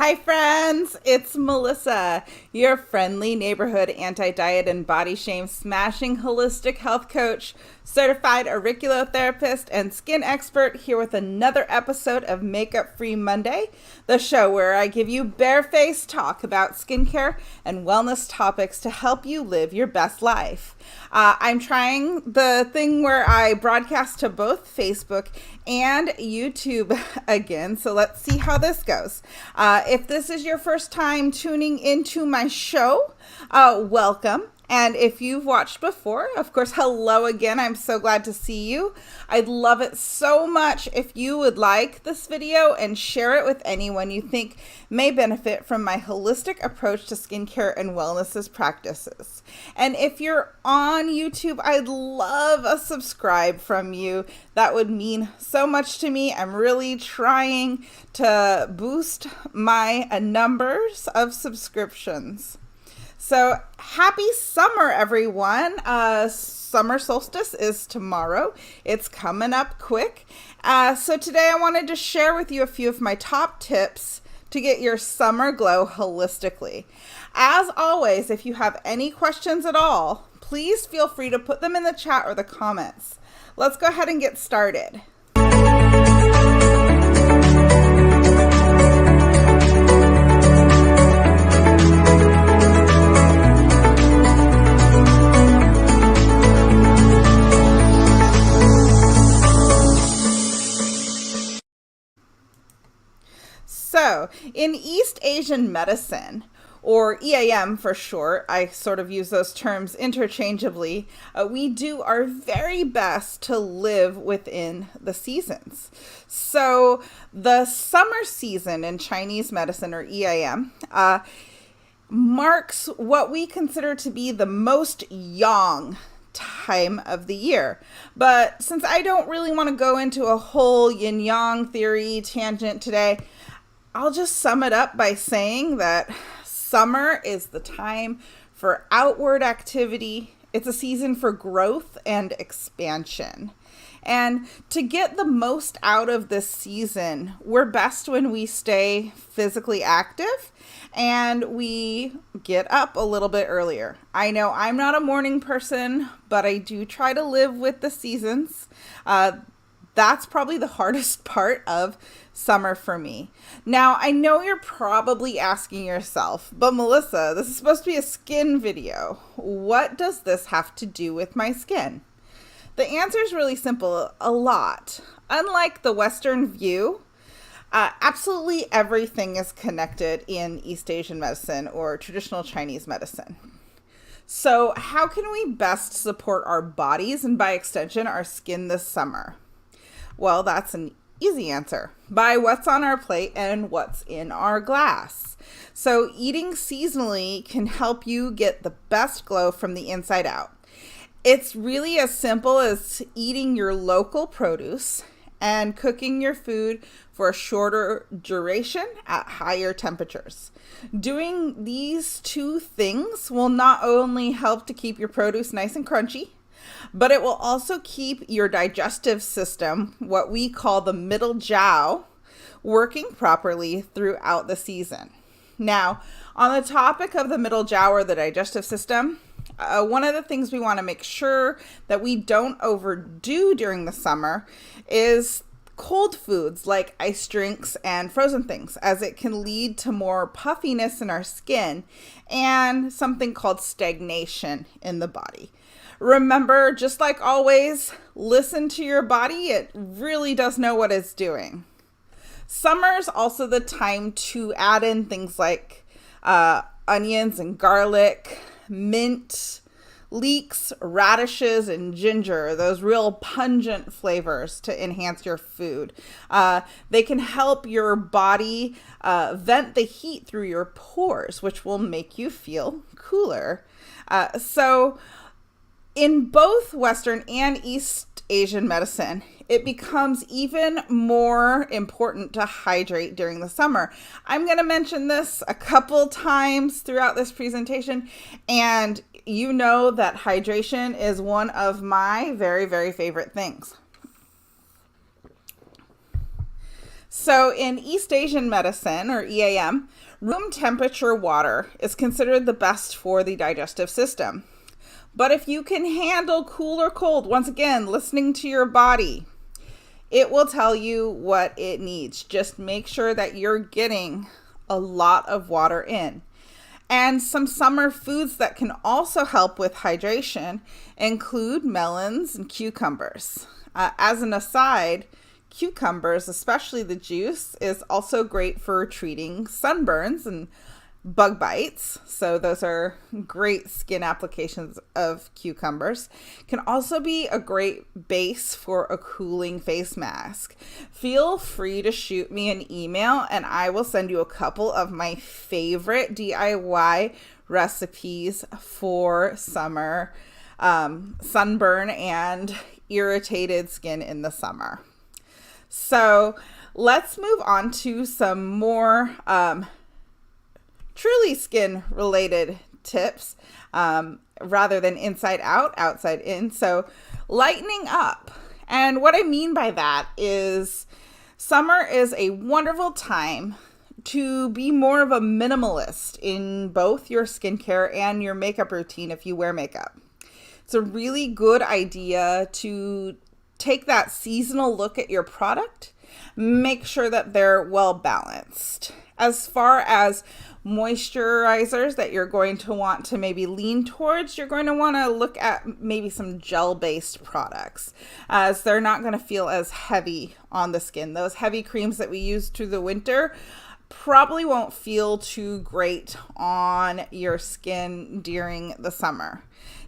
Hi friends, it's Melissa, your friendly neighborhood anti-diet and body shame smashing holistic health coach, certified auriculotherapist, and skin expert here with another episode of Makeup Free Monday, the show where I give you barefaced talk about skincare and wellness topics to help you live your best life. I'm trying the thing where I broadcast to both Facebook and YouTube again, so let's see how this goes. If this is your first time tuning into my show, welcome. And if you've watched before, of course, hello again. I'm so glad to see you. I'd love it so much if you would like this video and share it with anyone you think may benefit from my holistic approach to skincare and wellness practices. And if you're on YouTube, I'd love a subscribe from you. That would mean so much to me. I'm really trying to boost my numbers of subscriptions. So happy summer, everyone. Summer solstice is tomorrow. It's coming up quick. So today I wanted to share with you a few of my top tips to get your summer glow holistically. As always, if you have any questions at all, please feel free to put them in the chat or the comments. Let's go ahead and get started. So, in East Asian medicine, or EAM for short, I sort of use those terms interchangeably, we do our very best to live within the seasons. So, the summer season in Chinese medicine, or EAM, marks what we consider to be the most yang time of the year. But since I don't really want to go into a whole yin-yang theory tangent today, I'll just sum it up by saying that summer is the time for outward activity. It's a season for growth and expansion. And to get the most out of this season, we're best when we stay physically active and we get up a little bit earlier. I know I'm not a morning person, but I do try to live with the seasons. That's probably the hardest part of summer for me. Now, I know you're probably asking yourself, but Melissa, this is supposed to be a skin video. What does this have to do with my skin? The answer is really simple, a lot. Unlike the Western view, absolutely everything is connected in East Asian medicine or traditional Chinese medicine. So how can we best support our bodies and by extension our skin this summer? Well, that's an easy answer. By what's on our plate and what's in our glass. So eating seasonally can help you get the best glow from the inside out. It's really as simple as eating your local produce and cooking your food for a shorter duration at higher temperatures. Doing these two things will not only help to keep your produce nice and crunchy, but it will also keep your digestive system, what we call the middle jiao, working properly throughout the season. Now, on the topic of the middle jiao or the digestive system, one of the things we want to make sure that we don't overdo during the summer is cold foods like ice drinks and frozen things, as it can lead to more puffiness in our skin and something called stagnation in the body. Remember, just like always, listen to your body. It really does know what it's doing. Summer is also the time to add in things like onions and garlic, mint, leeks, radishes, and ginger, those real pungent flavors to enhance your food. They can help your body vent the heat through your pores, which will make you feel cooler. So in both Western and East Asian medicine, it becomes even more important to hydrate during the summer. I'm going to mention this a couple times throughout this presentation, and you know that hydration is one of my very, very favorite things. So in East Asian medicine, or EAM, room temperature water is considered the best for the digestive system. But if you can handle cool or cold, once again, listening to your body, it will tell you what it needs. Just make sure that you're getting a lot of water in. And some summer foods that can also help with hydration include melons and cucumbers. As an aside, cucumbers, especially the juice, is also great for treating sunburns and bug bites. So those are great skin applications of cucumbers. Can also be a great base for a cooling face mask. Feel free to shoot me an email and I will send you a couple of my favorite DIY recipes for summer sunburn and irritated skin in the summer. So let's move on to some more truly skin related tips rather than inside out, outside in. So lightening up. And what I mean by that is summer is a wonderful time to be more of a minimalist in both your skincare and your makeup routine if you wear makeup. It's a really good idea to take that seasonal look at your product, make sure that they're well balanced. As far as moisturizers that you're going to want to maybe lean towards, you're going to want to look at maybe some gel-based products, as they're not going to feel as heavy on the skin. Those heavy creams that we use through the winter probably won't feel too great on your skin during the summer.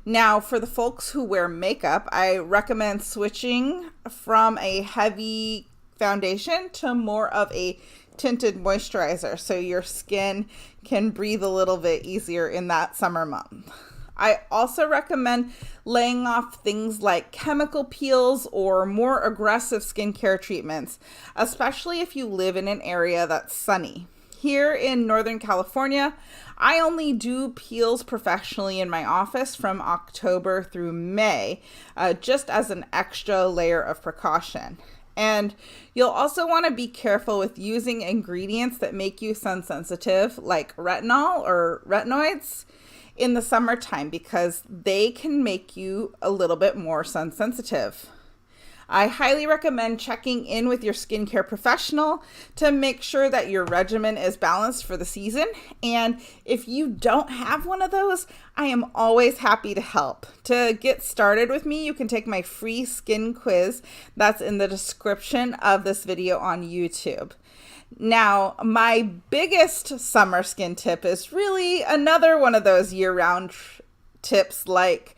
Now, for the folks who wear makeup, I recommend switching from a heavy foundation to more of a tinted moisturizer so your skin can breathe a little bit easier in that summer month. I also recommend laying off things like chemical peels or more aggressive skincare treatments, especially if you live in an area that's sunny. Here in Northern California, I only do peels professionally in my office from October through May, just as an extra layer of precaution. And you'll also want to be careful with using ingredients that make you sun sensitive, like retinol or retinoids, in the summertime, because they can make you a little bit more sun sensitive. I highly recommend checking in with your skincare professional to make sure that your regimen is balanced for the season. And if you don't have one of those, I am always happy to help. To get started with me, you can take my free skin quiz that's in the description of this video on YouTube. Now, my biggest summer skin tip is really another one of those year-round tips like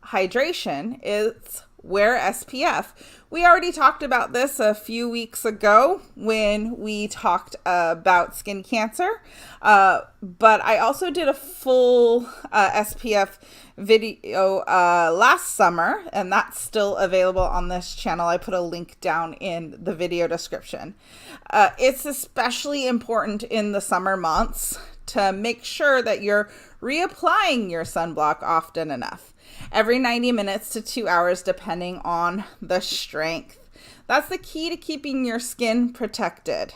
hydration. It's wear SPF. We already talked about this a few weeks ago when we talked about skin cancer, but I also did a full SPF video last summer, and that's still available on this channel. I put a link down in the video description. It's especially important in the summer months to make sure that you're reapplying your sunblock often enough. Every 90 minutes to 2 hours, depending on the strength. That's the key to keeping your skin protected.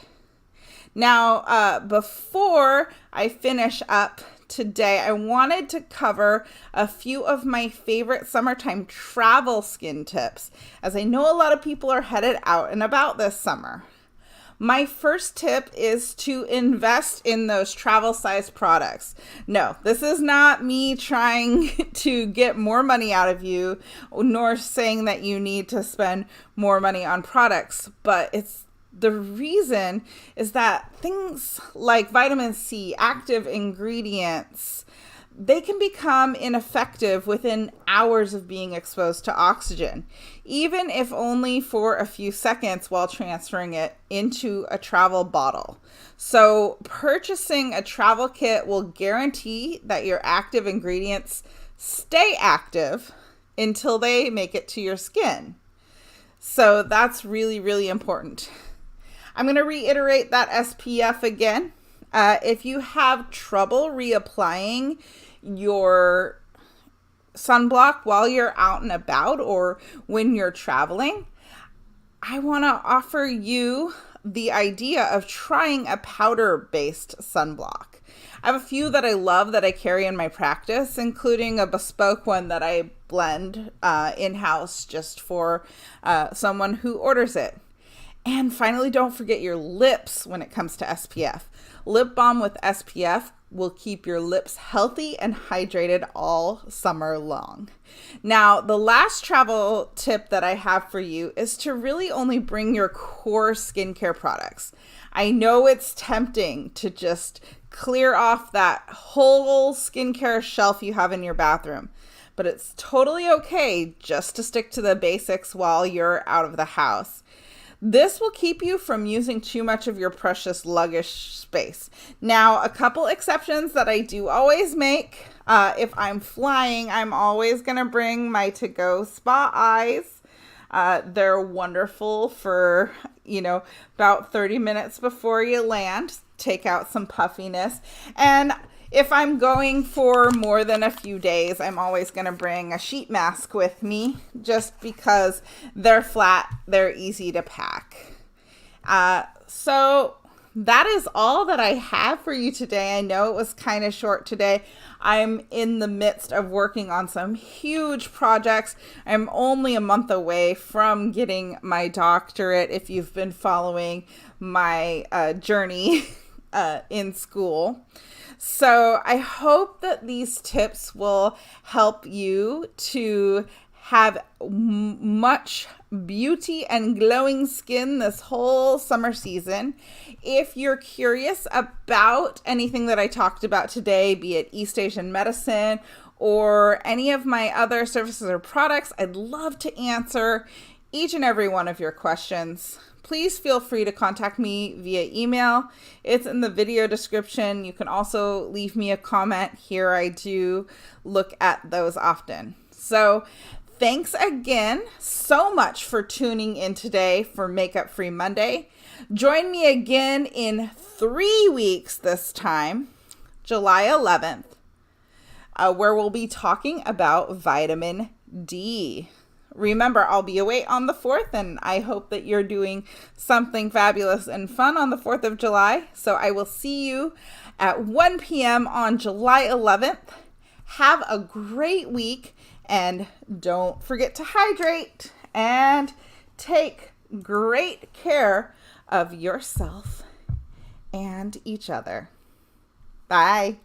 Now, before I finish up today, I wanted to cover a few of my favorite summertime travel skin tips, as I know a lot of people are headed out and about this summer. My first tip is to invest in those travel size products. No, this is not me trying to get more money out of you, nor saying that you need to spend more money on products, but the reason is that things like vitamin C, active ingredients, they can become ineffective within hours of being exposed to oxygen, even if only for a few seconds while transferring it into a travel bottle. So purchasing a travel kit will guarantee that your active ingredients stay active until they make it to your skin. So that's really, really important. I'm going to reiterate that SPF again. If you have trouble reapplying your sunblock while you're out and about or when you're traveling, I want to offer you the idea of trying a powder-based sunblock. I have a few that I love that I carry in my practice, including a bespoke one that I blend in-house just for someone who orders it. And finally, don't forget your lips when it comes to SPF. Lip balm with SPF will keep your lips healthy and hydrated all summer long. Now, the last travel tip that I have for you is to really only bring your core skincare products. I know it's tempting to just clear off that whole skincare shelf you have in your bathroom, but it's totally okay just to stick to the basics while you're out of the house. This will keep you from using too much of your precious luggage space. Now, a couple exceptions that I do always make. If I'm flying, I'm always going to bring my to-go spa eyes. They're wonderful for, about 30 minutes before you land. Take out some puffiness. And if I'm going for more than a few days, I'm always going to bring a sheet mask with me just because they're flat, they're easy to pack. So that is all that I have for you today. I know it was kind of short today. I'm in the midst of working on some huge projects. I'm only a month away from getting my doctorate if you've been following my journey in school. So I hope that these tips will help you to have much beauty and glowing skin this whole summer season. If you're curious about anything that I talked about today, be it East Asian medicine or any of my other services or products, I'd love to answer each and every one of your questions. Please feel free to contact me via email. It's in the video description. You can also leave me a comment here. I do look at those often. So thanks again so much for tuning in today for Makeup Free Monday. Join me again in 3 weeks this time, July 11th, where we'll be talking about vitamin D. Remember, I'll be away on the 4th, and I hope that you're doing something fabulous and fun on the 4th of July. So I will see you at 1 p.m. on July 11th. Have a great week, and don't forget to hydrate and take great care of yourself and each other. Bye.